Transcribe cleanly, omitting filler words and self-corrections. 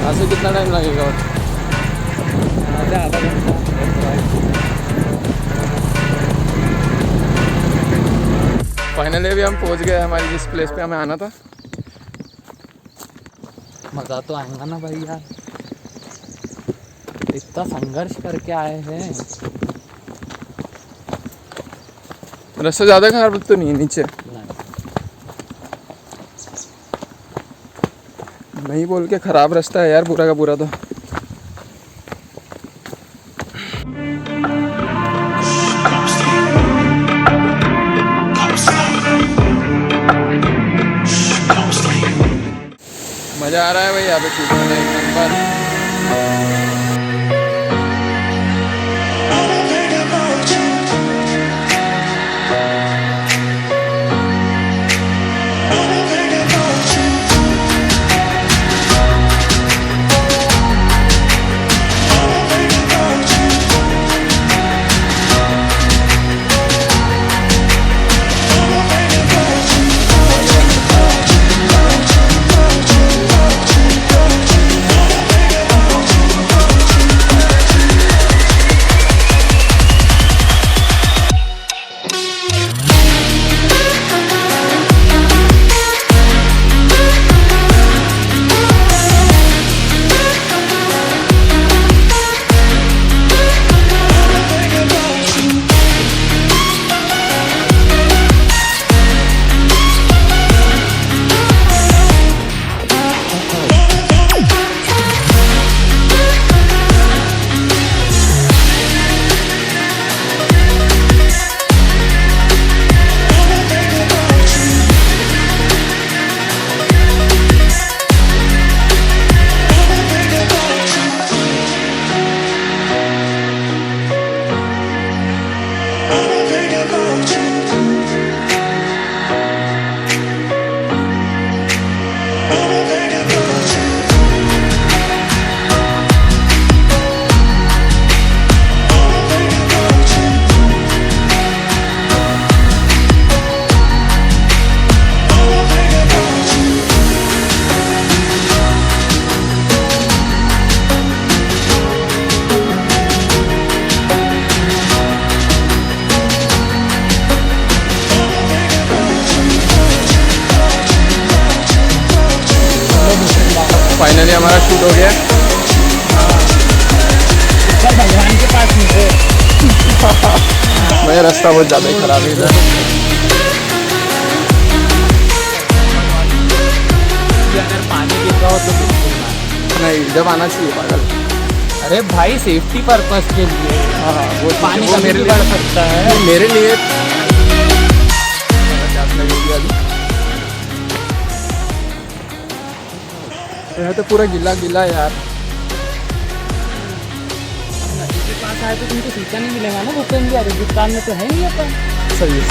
यहाँ से कितना टाइम लगेगा? आधा घंटा। फाइनली अभी हम पहुँच गए हमारी जिस प्लेस पे हमें आना था। मज़ा तो आएगा ना भाई यार, इतना संघर्ष करके आए हैं। रास्ता ज़्यादा खराब तो नहीं है नीचे? नहीं बोल के खराब रास्ता है यार पूरा का पूरा तो। मज़ा आ रहा है भाई यहाँ पे शूट करने, एक नंबर। फाइनली हमारा शूट हो गया। भगवान के पास नहीं है। भाई रास्ता बहुत ज़्यादा ही खराब है इधर। अगर पानी गिर रहा हो तो नहीं, जब आना चाहिए पागल। अरे भाई सेफ्टी पर्पस के लिए। हाँ वो पानी वो मेरे लिए बढ़ सकता है। मेरे लिए प्यास लगेगी अभी। यह तो पूरा गीला गीला यार। नदी के पास आए तो तुमको सीखा नहीं मिलेगा ना भूपेंद्र, रेगिस्तान में तो है नहीं अपन। सही है।